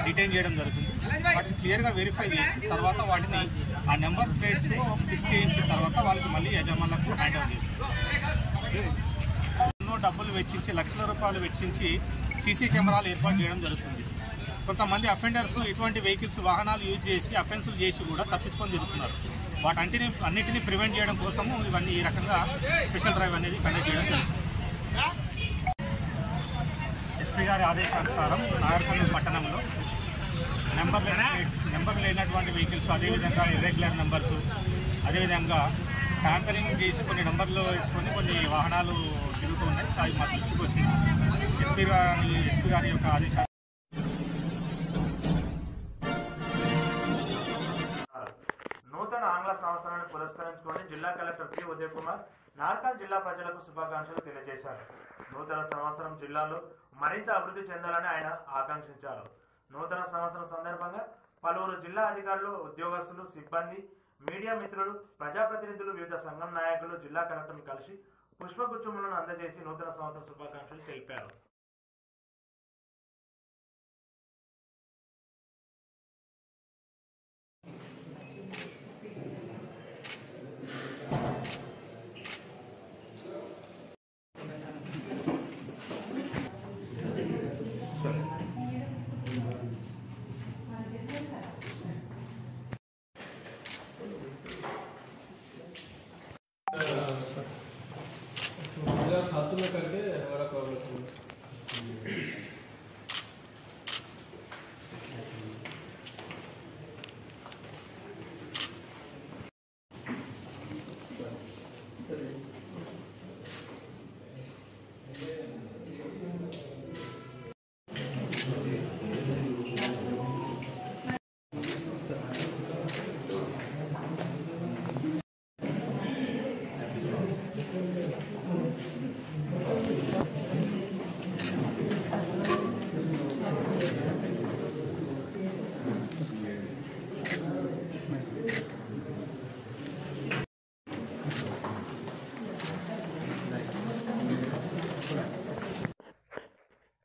Detain చేయడం జరుగుతుంది. వాటిని క్లియర్గా వెరిఫై చేసిన తర్వాత వాటిని ఆ నెంబర్ ప్లేట్స్ ఫిక్స్ చేయించిన తర్వాత వాళ్ళకి మళ్ళీ యజమానులకు హ్యాండ్ ఓవర్ చేస్తారు. ఎన్నో డబ్బులు వెచ్చించి లక్షల రూపాయలు వెచ్చించి సీసీ కెమెరాలు ఏర్పాటు చేయడం జరుగుతుంది. కొంతమంది అఫెండర్స్ ఇటువంటి వెహికల్స్ వాహనాలు యూజ్ చేసి అఫెన్సులు చేసి కూడా తప్పించుకొని తిరుగుతున్నారు. అన్నిటినీ ప్రివెంట్ చేయడం కోసము ఇవన్నీ ఈ రకంగా స్పెషల్ డ్రైవ్ అనేది కండక్ట్ చేయడం జరుగుతుంది. ఎస్పీ గారి ఆదేశానుసారం నాగర్కర్నూలు పట్టణంలో నెంబర్ లేనటువంటి వెహికల్స్, అదేవిధంగా ఇర్రెగ్యులర్ నెంబర్స్, అదేవిధంగా ట్యాంపరింగ్ చేసి కొన్ని నెంబర్లు వేసుకొని కొన్ని వాహనాలు తిరుగుతూ ఉన్నాయి. అది మా దృష్టికి వచ్చింది. ఎస్పీ గారి యొక్క ఆదేశాలు. నూతన ఆంగ్ల సంవత్సరాన్ని పురస్కరించుకొని జిల్లా కలెక్టర్ పి ఉదయ్ కుమార్ నార్కల్ జిల్లా ప్రజలకు శుభాకాంక్షలు తెలియజేశారు. నూతన సంవత్సరం జిల్లాలో మరింత అభివృద్ధి చెందాలని ఆయన ఆకాంక్షించారు. నూతన సంవత్సరం సందర్భంగా పలువురు జిల్లా అధికారులు, ఉద్యోగస్తులు, సిబ్బంది, మీడియా మిత్రులు, ప్రజాప్రతినిధులు, వివిధ సంఘం నాయకులు జిల్లా కలెక్టర్ను కలిసి పుష్పగుచ్చములను అందజేసి నూతన సంవత్సర శుభాకాంక్షలు తెలిపారు. खातों में करके हमारा प्रॉब्लम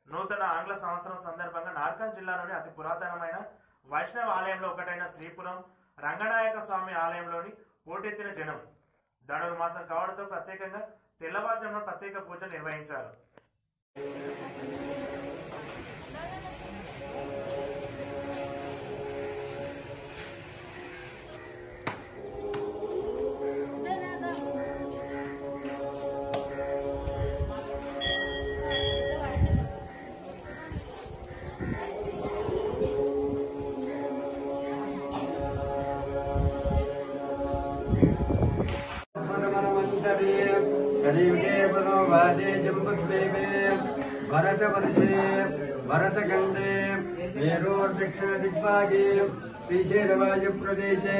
నూతన ఆంగ్ల సంవత్సరం సందర్భంగా నార్కల్ జిల్లాలోని అతి పురాతనమైన వైష్ణవ ఆలయంలో ఒకటైన శ్రీపురం రంగనాయక స్వామి ఆలయంలోని పోటెత్తిన జనం ధనుర్మాసం కావడంతో ప్రత్యేకంగా తెల్లవారుజామున ప్రత్యేక పూజలు నిర్వహించారు. भरत वर्षे भरत खंडे मेरोर्दक्षिण दिग्भागे श्रीशैलवायु प्रदेशे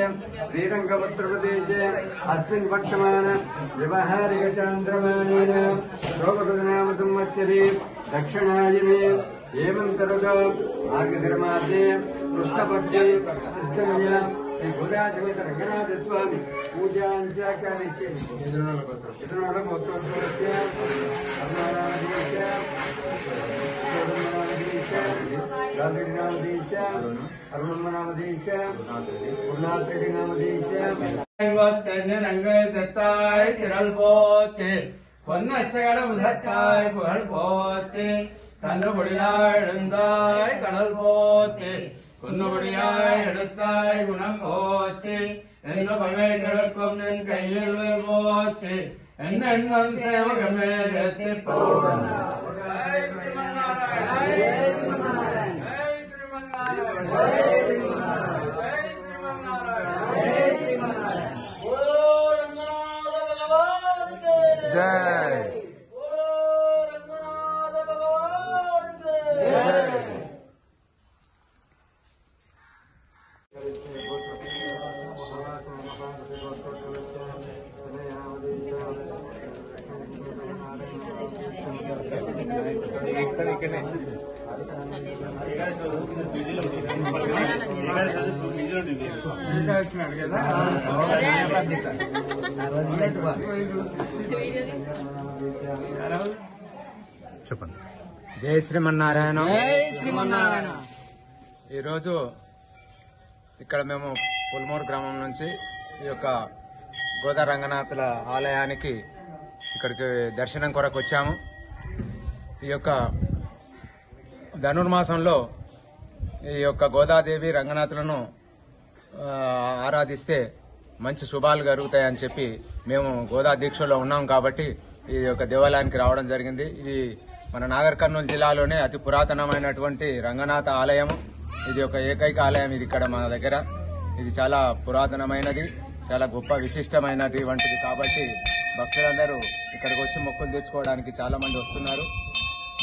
श्रीरंगपत्र प्रदेशे अस्मिन् वर्तमान व्यवहारिक चांद्रमानेन शोभकृतनाम संवत्सरे दक्षिणायने हेमन्तऋत मार्गशिरमासे कृष्णपक्षे षष्ठम्या श्री भूराजमेत रंगनाथ स्वामी पूजाञ्च करिष्यामि. इदनोडगोत्रोद्भवस्य अर्णानामदेश गांधीनामदेश अरुणनामदेश पूर्णात्रेनामदेश ஐவத்தெண்ணு நங்கை செத்தாய் திரள் போத்து பொன்னச்சகட முதற்காய் புகழ் போத்து கண்ணுபடியாய் எழுந்தாய் கடல் போத்து குன்னுபடியாய் எடுத்தாய் குணம் போத்து என்று பகை கிடக்கும் நின் கையில் போத்து என்னென்னும் சேவகமே ஏத்தி போவன. जय చెప్పండి. జై శ్రీమన్నారాయణ. జై శ్రీమన్నారాయణ. ఈరోజు ఇక్కడ మేము పుల్మూరు గ్రామం నుంచి ఈ యొక్క గోదా రంగనాథుల ఆలయానికి ఇక్కడికి దర్శనం కొరకు వచ్చాము. ఈ యొక్క ధనుర్మాసంలో ఈ యొక్క గోదాదేవి రంగనాథులను ఆరాధిస్తే మంచి శుభాలు జరుగుతాయని చెప్పి మేము గోదా దీక్షలో ఉన్నాం కాబట్టి ఈ యొక్క దేవాలయానికి రావడం జరిగింది. ఇది మన నాగర్ కర్నూలు జిల్లాలోనే అతి పురాతనమైనటువంటి రంగనాథ ఆలయము. ఇది ఒక ఏకైక ఆలయం ఇది ఇక్కడ మన దగ్గర. ఇది చాలా పురాతనమైనది, చాలా గొప్ప విశిష్టమైనది వంటిది కాబట్టి భక్తులందరూ ఇక్కడికి వచ్చి మొక్కులు తీర్చుకోవడానికి చాలా మంది వస్తున్నారు.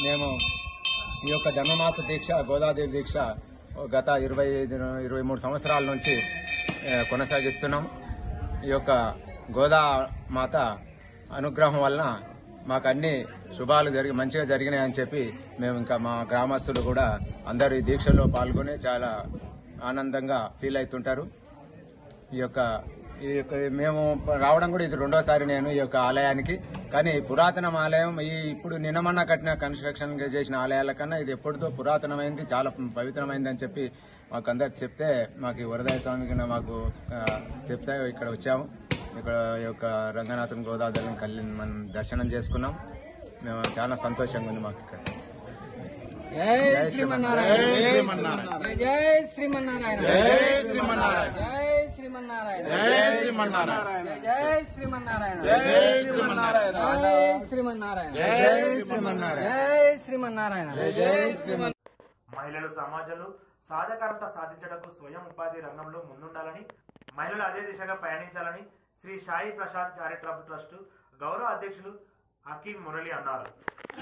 మేము ఈ యొక్క ధనుర్మాస దీక్ష గోదాదేవి దీక్ష గత 23 సంవత్సరాల నుంచి కొనసాగిస్తున్నాం. ఈ యొక్క గోదా మాత అనుగ్రహం వలన మాకు అన్ని శుభాలు మంచిగా జరిగినాయని చెప్పి మేము ఇంకా మా గ్రామస్తులు కూడా అందరూ ఈ దీక్షలో పాల్గొని చాలా ఆనందంగా ఫీల్ అవుతుంటారు. ఈ యొక్క మేము రావడం కూడా ఇది రెండోసారి నేను ఈ యొక్క ఆలయానికి. కానీ పురాతన ఆలయం ఇప్పుడు నిన్నమన్నా కట్టిన కన్స్ట్రక్షన్ చేసిన ఆలయాల కన్నా ఇది ఎప్పటితో పురాతనమైంది, చాలా పవిత్రమైంది అని చెప్పి మాకు అందరు చెప్తే మాకు వరదాయ స్వామికి మాకు చెప్తే ఇక్కడ వచ్చాము. ఇక్కడ ఈ యొక్క రంగనాథుని గోదాదేవిని మనం దర్శనం చేసుకున్నాం. మేము చాలా సంతోషంగా ఉంది మాకు ఇక్కడ. జై శ్రీమన్నారాయణ, జై శ్రీమన్నారాయణ, జై శ్రీమన్నారాయణ, జై శ్రీమన్నారాయణ, జై శ్రీమన్నారాయణ, జై శ్రీమన్నారాయణ, జై శ్రీమన్నారాయణ, జై శ్రీమన్నారాయణ, జై శ్రీమన్నారాయణ, జై శ్రీమన్నారాయణ, జై శ్రీమన్నారాయణ. మహిళలు సమాజంలో సాధకారత సాధించడానికి స్వయం ఉపాధి రంగంలో ముందుండాలని, మహిళలు అదే దిశగా పయనించాలని శ్రీ సాయి ప్రసాద్ చారిటబుల్ ట్రస్ట్ గౌరవ అధ్యక్షులు హకీం మురళి అన్నారు.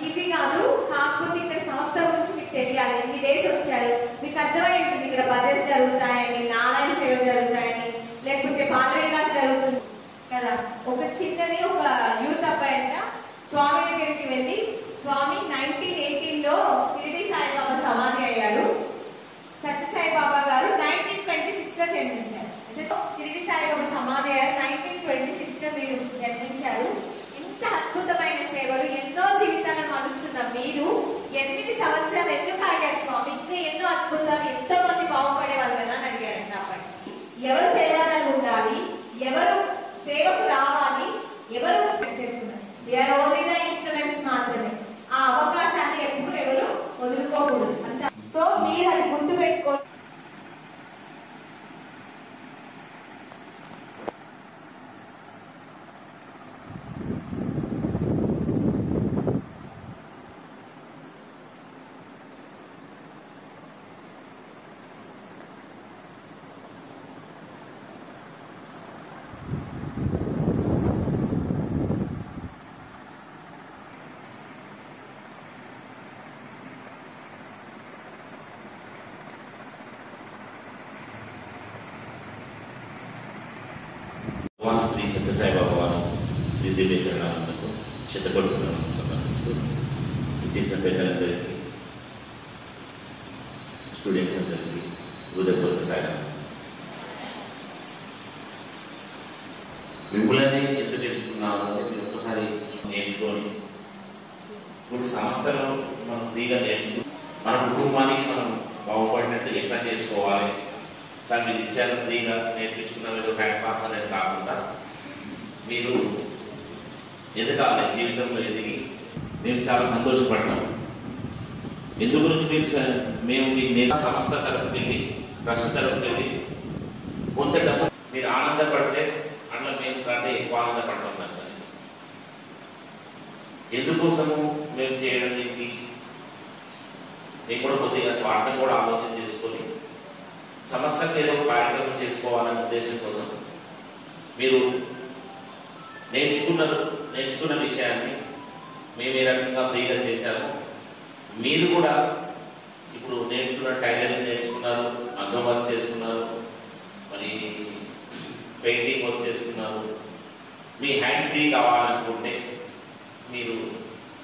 ఈజీ కాదు, కాకపోతే ఇక్కడ సంస్థ గురించి మీకు తెలియాలి. ఇన్ని డేస్ వచ్చారు, మీకు అర్థమై ఉంటుంది ఇక్కడ బడ్జెట్స్ జరుగుతాయని, నారాయణ సేవ జరుగుతాయని, లేకపోతే పాలవికాస్ జరుగుతుంది కదా. ఒక చిన్నది ఒక యూత్ అబ్బాయి అంట స్వామి దగ్గరికి వెళ్ళి, స్వామి 1918లో షిరిడి సాయిబాబా సమాధి అయ్యారు, సత్యసాయిబాబా గారు 1926 లో జన్మించారు. అంటే షిరిడి సాయిబాబా సమాధి అయ్యారు, 1926 లో మీరు జన్మించారు. ఇంత అద్భుతమైన సేవలు, ఎన్నో జీవితాలను మలుస్తున్న మీరు 8 సంవత్సరాలు ఎందుకు ఆగారు స్వామి? ఇంకా ఎన్నో అద్భుతాలు, ఎంతో మంది బాగుపడేవాళ్ళు కదా అని అడిగారు. కాబట్టి ఎవరు సేవలు ఉండాలి, ఎవరు సేవకు రావాలి, ఎవరు చేసుకున్నారు, వీఆర్ ఓన్లీ ద ఇన్స్ట్రుమెంట్స్ మాత్రమే. ఆ అవకాశాన్ని ఎప్పుడు ఎవరు వదులుకోకూడదు అంత. సో మీరు అది గుర్తు పెట్టుకో. శ్రీ సత్యసాయిబాబా వారి శ్రీ దివ్య చరణాలకు శతకొడుకులను సమర్పిస్తూ చేసిన పెద్దలందరికీ, స్టూడెంట్స్ అందరికీ హృదయపూర్వక సాయం. మిమ్మల్ని ఎందుకు నేర్చుకున్నారో మీరు ఒక్కసారి నేర్చుకొని ఇప్పుడు సంస్థలో మనం ఫ్రీగా నేర్చుకుని మన కుటుంబానికి మనం బాగుపడినట్టు ఎట్లా చేసుకోవాలి, సార్ మీరు ఇచ్చారు ఫ్రీగా నేర్పించుకున్న ఏదో బ్యాంక్ పాస్ అనేది కాకుండా మీరు ఎదగాలి, జీవితంలో ఎదిగి మేము చాలా సంతోషపడ్డాం. ఎందు గురించి మేము మీకు సంస్థ తరపుకి వెళ్ళి, ట్రస్ట్ తరపుకి వెళ్ళి కొంత డబ్బు మీరు ఆనందపడితే అట్లా మేము కంటే ఎక్కువ ఆనందపడతాం. ఎందుకోసము మేము చేయడం దీనికి మేము కూడా కొద్దిగా స్వార్థం కూడా ఆలోచన చేసుకొని సంస్థకి ఏదో కార్యక్రమం చేసుకోవాలనే ఉద్దేశం కోసం మీరు నేర్చుకున్న విషయాన్ని మేము ఏ రకంగా ఫ్రీగా చేశాము. మీరు కూడా ఇప్పుడు నేర్చుకున్న టైలరింగ్ నేర్చుకున్నారు, మగ్గం వర్క్ చేసుకున్నారు, మరి పెయింటింగ్ వర్క్ చేసుకున్నారు. మీ హ్యాండ్ ఫ్రీ కావాలనుకుంటే మీరు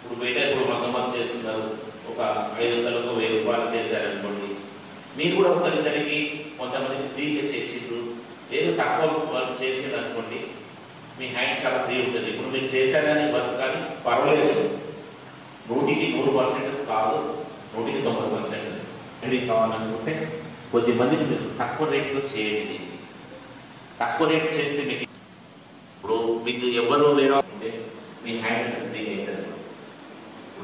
ఇప్పుడు మగ్గం వర్క్ చేస్తున్నారు, ఒక 500 1000 రూపాయలు చేశారనుకోండి, మీరు కూడా ఒకరిద్దరికి కొంతమందికి ఫ్రీగా చేసిండ్రు, ఏదో తక్కువ వర్క్ చేసింది అనుకోండి, మీ హ్యాండ్ చాలా ఫ్రీ ఉంటుంది. ఇప్పుడు మీరు చేశారని వర్క్ కానీ పర్వాలేదు, 100% కాదు, 190% ఫ్రీ కావాలనుకుంటే కొద్ది మందికి మీరు తక్కువ రేట్లో చేయండి. తక్కువ రేట్ చేస్తే మీకు ఇప్పుడు మీకు ఎవరు వేరే మీ హ్యాండ్ ఫ్రీ అవుతుంది.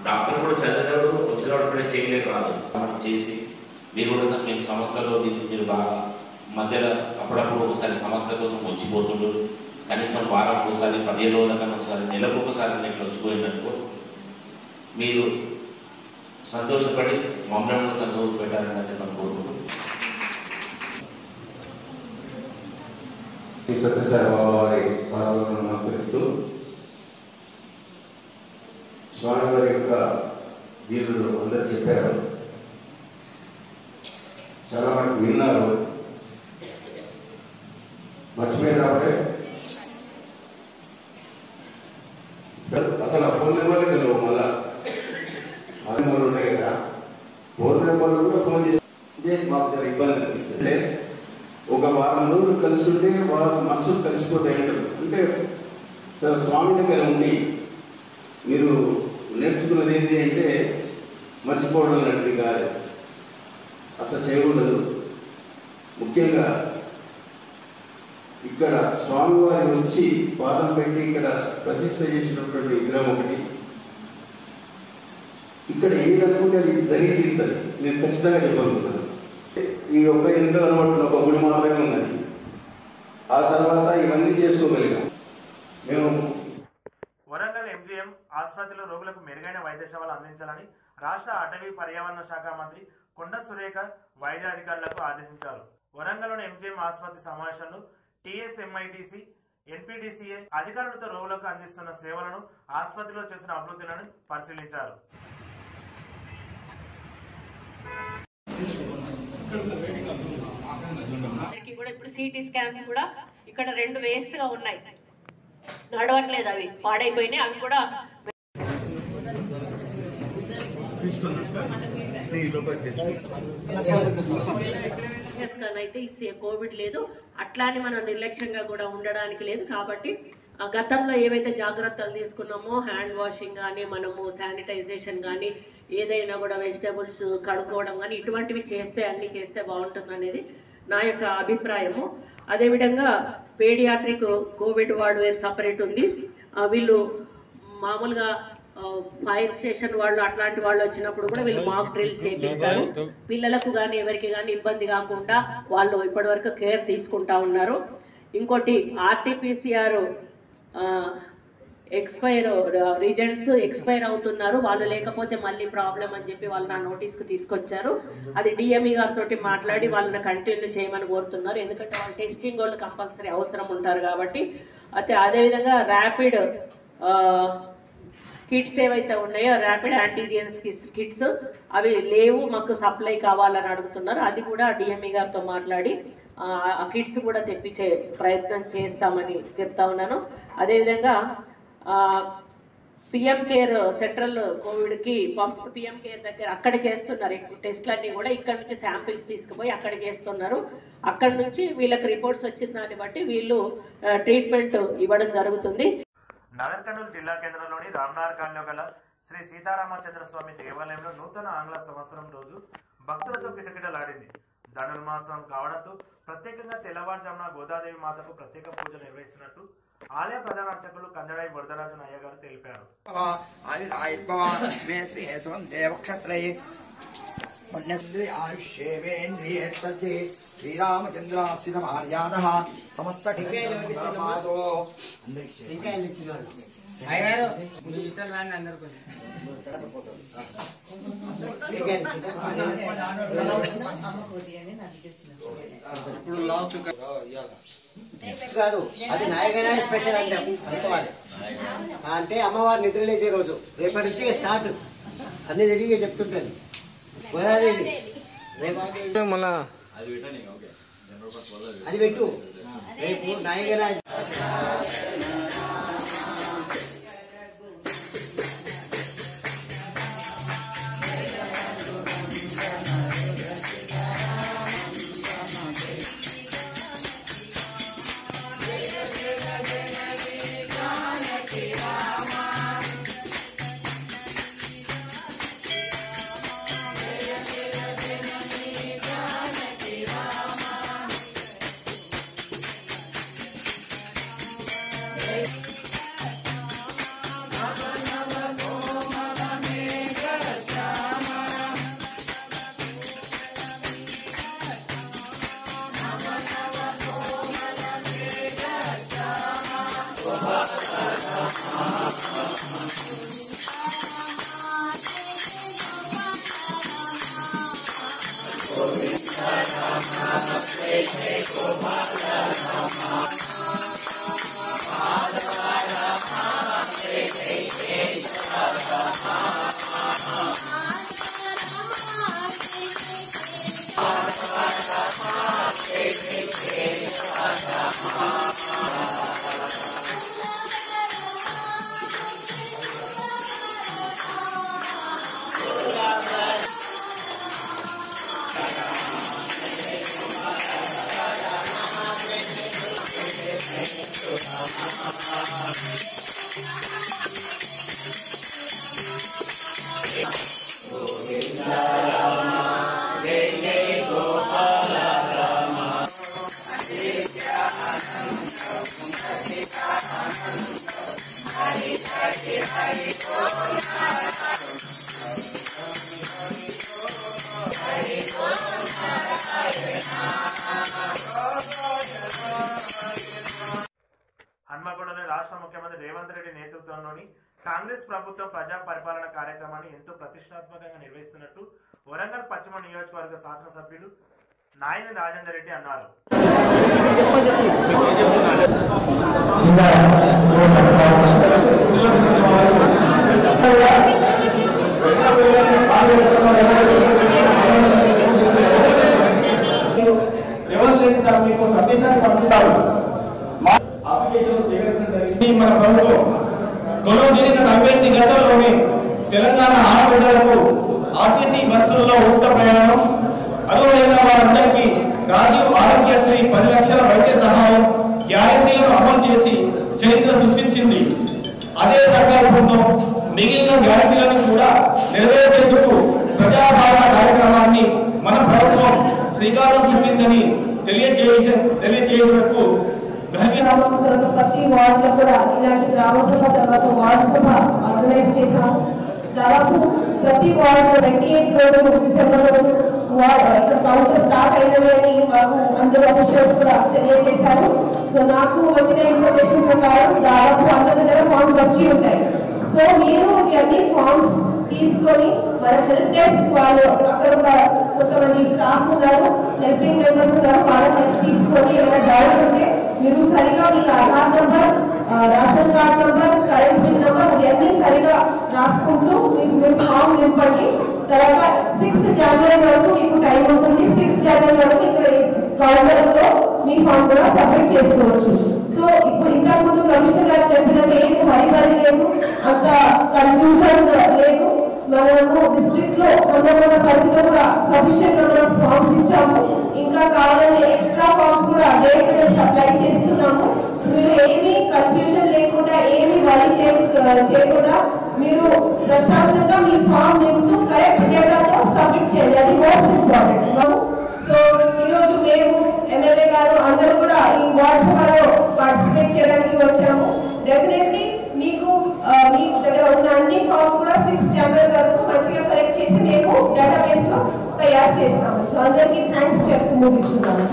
డాక్టర్ కూడా చదివినప్పుడు వచ్చినప్పుడు కూడా చేయలేక రాదు. మనం చేసి మీరు కూడా మేము సంస్థలో మీరు బాగా మధ్యలో అప్పుడప్పుడు ఒకసారి సంస్థ కోసం వచ్చిపోతుండ్రు. కనీసం వారం ఒకసారి 15 రోజుల కన్నా ఒకసారి నెలకు ఒకసారి నేను వచ్చిపోయినట్టు మీరు సంతోషపడి మమ్మల్ని సంతోషపెట్టాలని మనం కోరుకుంటున్నాం. సత్యసాయి బాబా వారి పాదాలను నమస్కరిస్తూ స్వామి వారి యొక్క వీరులు అందరూ చెప్పారు, చాలా మంది విన్నారు. మర్చిపోయినప్పుడే అసలు ఆ ఫోన్ నెంబర్లు తెలియవు. మళ్ళా ఆ నెంబర్లు ఉంటాయి కదా, ఫోన్ నెంబర్లు కూడా ఫోన్ చేసి మాకు చాలా ఇబ్బంది అనిపిస్తుంది. ఒక వారం రోజులు కలిసి ఉంటే వాళ్ళ మనసులు కలిసిపోతాయి అంటారు. అంటే స్వామి దగ్గర ఉండి మీరు నేర్చుకున్నది ఏంటి అంటే మర్చిపోవడం లాంటిది కాదు, అట్లా చేయకూడదు. ముఖ్యంగా ఇక్కడ స్వామివారి వచ్చి పాదం పెట్టి ఇక్కడ ప్రతిష్ఠ చేసినటువంటి విగ్రహం ఒకటి, ఇక్కడ ఏదనుకుంటే అది జరిగి తీరుతుంది. నేను ఖచ్చితంగా చెప్పగలుగుతాను. ఈ ఒక్క ఎన్నికల అలవాటులో ఒక గుడి మాత్రమే ఉన్నది. ఆ తర్వాత ఇవన్నీ చేసుకోగలిగాం మేము. వరంగల్ ఎంజీఎం ఆసుపత్రిలో రోగులకు మెరుగైన వైద్య సేవలు అందించాలని రాష్ట్ర అటవీ పర్యావరణ శాఖ మంత్రి కొండ సురేఖ వైద్య అధికారులకు ఆదేశించారు. వరంగల్లోని ఎంజీఎం ఆసుపత్రి సమావేశంలో టీఎస్ఎంఐటీసీ ఎన్పీటీసీఏ అధికారులతో రోగులకు అందిస్తున్న సేవలను ఆసుపత్రిలో చేసిన అభివృద్ధులను పరిశీలించారు. ఇప్పుడు సిటీ స్కాన్స్ కూడా ఇక్కడ 2 వేస్ట్ గా ఉన్నాయి, నడవట్లేదు, అవి పాడైపోయినాయి. అవి కూడా అయితే కోవిడ్ లేదు, అట్లానే మనం నిర్లక్ష్యంగా కూడా ఉండడానికి లేదు. కాబట్టి గతంలో ఏవైతే జాగ్రత్తలు తీసుకున్నామో హ్యాండ్ వాషింగ్ కానీ, మనము శానిటైజేషన్ కానీ, ఏదైనా కూడా వెజిటబుల్స్ కడుక్కోవడం కానీ ఇటువంటివి చేస్తే అన్ని చేస్తే బాగుంటుంది అనేది నా యొక్క అభిప్రాయము. అదేవిధంగా పేడియాట్రిక్ కోవిడ్ వార్డ్ వేర్ సపరేట్ ఉంది. వీళ్ళు మామూలుగా ఫైర్ స్టేషన్ వాళ్ళు అట్లాంటి వాళ్ళు వచ్చినప్పుడు కూడా వీళ్ళు మాక్ డ్రిల్ చేపిస్తారు. పిల్లలకు కానీ ఎవరికి కానీ ఇబ్బంది కాకుండా వాళ్ళు ఇప్పటివరకు కేర్ తీసుకుంటా ఉన్నారు. ఇంకోటి ఆర్టీపీసీఆర్ రిజల్ట్స్ ఎక్స్పైర్ అవుతున్నారు, వాళ్ళు లేకపోతే మళ్ళీ ప్రాబ్లం అని చెప్పి వాళ్ళు నా నోటీస్కి తీసుకొచ్చారు. అది డిఎంఈ గారితో మాట్లాడి వాళ్ళని కంటిన్యూ చేయమని కోరుతున్నారు. ఎందుకంటే వాళ్ళు టెస్టింగ్ వాళ్ళు కంపల్సరీ అవసరం ఉంటారు కాబట్టి. అయితే అదేవిధంగా ర్యాపిడ్ కిట్స్ ఏవైతే ఉన్నాయో ర్యాపిడ్ యాంటీజెన్స్ కిట్స్ అవి లేవు, మాకు సప్లై కావాలని అడుగుతున్నారు. అది కూడా డిఎంఈ గారితో మాట్లాడి ఆ కిట్స్ కూడా తెప్పించే ప్రయత్నం చేస్తామని చెప్తా ఉన్నాను. అదేవిధంగా పిఎం కేర్ సెంట్రల్ కోవిడ్కి పిఎం కేర్ దగ్గర అక్కడ చేస్తున్నారు టెస్ట్లన్నీ కూడా. ఇక్కడ నుంచి శాంపిల్స్ తీసుకుపోయి అక్కడ చేస్తున్నారు. అక్కడ నుంచి వీళ్ళకి రిపోర్ట్స్ వచ్చిన దాన్ని బట్టి వీళ్ళు ట్రీట్మెంట్ ఇవ్వడం జరుగుతుంది. నాగర్ కర్నూలు జిల్లా కేంద్రంలోని రామ్నగర్ కాలనీలో గల శ్రీ సీతారామచంద్ర స్వామి దేవాలయంలో నూతన ఆంగ్ల సంవత్సరం రోజు భక్తులతో కిటకిటలాడింది. ధనుర్మాసం కావడంతో ప్రత్యేకంగా తెల్లవారుజామున గోదాదేవి మాతకు ప్రత్యేక పూజ నిర్వహిస్తున్నట్టు ఆలయ ప్రధాన అర్చకులు కందడాయి వరదరాజు నాయ్య గారు తెలిపారు. శ్రీరామచంద్రాసిన మర్యాద సమస్త కాదు, అది నాయకైనా స్పెషల్ అంటే అమ్మవారు నిద్ర లేచే రోజు రేపటి నుంచి స్టార్ట్ అన్ని తిరిగి చెప్తుంటది. మళ్ళా అది పెట్టు రేపు నాయకైనా హన్మకొండలోని రాష్ట్ర ముఖ్యమంత్రి రేవంత్ రెడ్డి నేతృత్వంలోని కాంగ్రెస్ ప్రభుత్వం ప్రజా పరిపాలన కార్యక్రమాన్ని ఎంతో ప్రతిష్టాత్మకంగా నిర్వహిస్తున్నట్టు వరంగల్ పశ్చిమ నియోజకవర్గ శాసనసభ్యులు నాయని రాజేందర్ రెడ్డి అన్నారు. రేవంత్ రెడ్డి సార్ మీకు సందేశాన్ని పంపుతారు. అప్లికేషన్ స్వీకరించడం జరిగింది. మన ప్రభుత్వం కొలువు జరిగిన 48 గంటల్లోనే తెలంగాణ ఆడబిడ్డలకు ఆర్టీసీ బస్సుల్లో ఉచిత ప్రయాణం, అర్హులైన వారందరికీ రాజీవ్ ఆరోగ్యశ్రీ 10 లక్షల వైద్య సహాయం గ్యారెంటీలను అమలు చేసి చరిత్ర సృష్టించింది. అదే సర్కార్ ప్రభుత్వం మిగిలిన గ్యారెంటీలను కూడా నెరవేర్చేందుకు ప్రజాపాలన కార్యక్రమాన్ని మన ప్రభుత్వం శ్రీకారం చుట్టిందని తెలియజేసినట్టు ప్రతి వార్డ్ లో కూడా ఇలాంటి గ్రామ సభ తర్వాత వార్డు సభ ఆర్గనైజ్ చేశాము. దాదాపు ప్రతి వార్డు 28 రోజు డిసెంబర్ రోజు కౌంటర్ స్టార్ట్ అయినవి అని మాకు అందరూ అఫీషియల్స్ కూడా తెలియజేశారు. సో నాకు వచ్చిన ఇన్ఫర్మేషన్ ప్రకారం దాదాపు అందరి దగ్గర ఫార్మ్స్ వచ్చి ఉంటాయి. సో మీరు ఇవన్నీ ఫార్మ్స్ తీసుకొని మన హెల్ప్ డెస్క్ వాళ్ళు అక్కడ కొంతమంది స్టాఫ్ ఉన్నారు, హెల్పింగ్ మెంబర్స్ ఉన్నారు, వాళ్ళ హెల్ప్ తీసుకొని ఏమైనా డౌట్స్ ఉంటే మీరు సరిగా మీ Aadhaar number, ration card number, current bill number ఇవన్నీ సరిగా రాసుకుంటూ మీరు ఫామ్ నింపండి. తర్వాత 6th జనవరి వరకు మీకు టైం ఉంటుంది. 6th జనవరి వరకు ఇక్కడ కౌంటర్ లో మీ ఫామ్ కూడా సబ్మిట్ చేసుకోవచ్చు. సో ఇప్పుడు ఇంతకు ముందు కమిషనర్ గారు చెప్పినట్టు ఏం హరిబరి లేదు, అంత కన్ఫ్యూజన్ లేదు. మనము డిస్ట్రిక్ట్ లో ఉన్న పరిధిలో కూడా సఫిషియెంట్ నెంబర్ ఆఫ్ ఫార్మ్స్ ఇచ్చాము. ఇంకా కావాలని ఎక్స్ట్రా ఫార్మ్స్ కూడా డే టు డే సప్లై చేస్తున్నాము. సో మీరు ఏమీ కన్ఫ్యూజన్ లేకుండా ఏమీ వరీ చేయకుండా మీరు ప్రశాంతంగా మీ ఫామ్ నింపుతూ కరెక్ట్ డేటాతో సబ్మిట్ చేయండి. అది మోస్ట్ ఇంపార్టెంట్. సో ఈ రోజు మేము ఎమ్మెల్యే గారు అందరూ కూడా ఈ వార్డ్ సభలో పార్టిసిపేట్ చేయడానికి వచ్చాము. డెఫినెట్లీ మీకు మీ దగ్గర ఉన్న అన్ని ఫార్మ్స్ కూడా 6th జనవరి వరకు మంచిగా కలెక్ట్ చేసి మేము డేటాబేస్ లో తయారు చేస్తాము. సో అందరికీ థ్యాంక్స్ చెప్పి ముగిస్తున్నాను.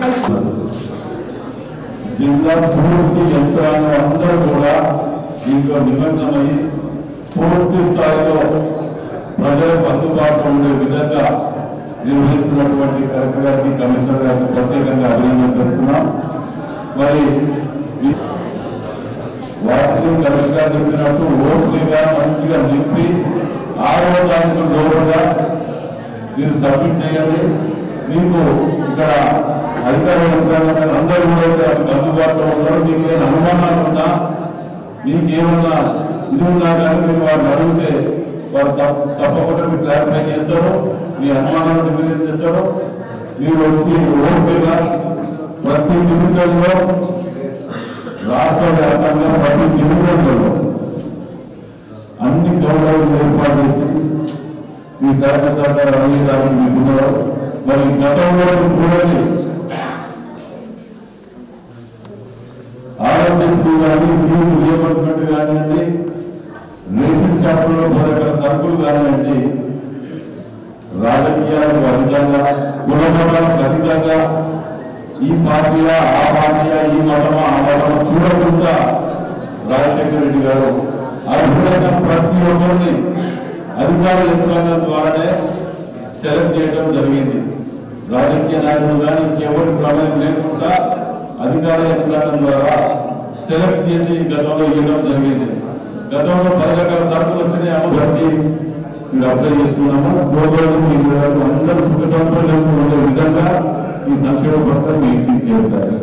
జిల్లా పూర్తి యంత్రాంగం అందరూ కూడా దీంట్లో నిమగ్నమై పూర్తి స్థాయిలో ప్రజలకు అందుబాటులో ఉండే విధంగా నిర్వహిస్తున్నటువంటి కలెక్టర్ గారికి, కమిషనర్ గారికి ప్రత్యేకంగా అభినందన తెలుపుతున్నాం. మరి వాటిని కలెక్టర్ గారు చెప్పినట్టు ఓట్లుగా మంచిగా నింపి 6వ తారీఖు లోపల మీరు సబ్మిట్ చేయండి. మీకు ఇక్కడ అధికార యంత్రాంగం అందరూ కూడా అందుబాటులో ఉంటారు. మీకు ఏమైనా అనుమానాలు ఉన్నా, మీకేమన్నా ఇది ఉన్నా కానీ మీరు వారిని అడిగితే వారు తప్పకుండా మీరు క్లారిఫై చేస్తారు, మీ అనుమానాలను నివేదన చేస్తారు. మీరు వచ్చి ఓపికగా ప్రతి నిమిషంలో రాష్ట్ర వ్యాప్తంగా ప్రతి నిమిషంలో అన్ని గౌరవాలు ఏర్పాటు చేసి ఈ సహకార అంగీకారం తీసుకున్నారు. మరి గతంలో చూడండి, ఆరోగ్యశ్రీ కానీ, ఫీజు రియంబర్స్మెంట్ కానివ్వండి, రేషన్ షాపుల్లో మరొక సరుకులు కానివ్వండి, రాజకీయాలకు అధికంగా, కులమతాలకు అధికంగా ఈ పార్టీయా ఆ పార్టీయా, ఈ మతమా ఆ మతమా చూడకుండా రాజశేఖర రెడ్డి గారు అర్హులైన ప్రతి ఒక్కరిని అధికార యంత్రాంగం ద్వారానే సెలెక్ట్ చేయడం జరిగింది. రాజకీయ నాయకులు కానీ ఇంకెవరి ప్రమేయం లేకుండా అధికార యంత్రాంగం ద్వారా సెలెక్ట్ చేసి గతంలో ఇవ్వడం జరిగింది. గతంలో 10 రకాల సరుకులు వచ్చినాయి, అమలు వచ్చి మీరు అప్లై చేసుకున్నాము. అందరూ సుఖ సంతోషంగా ఉండే విధంగా ఈ సంక్షేమ పథకం మీ ఇంటికి చేరుతారు.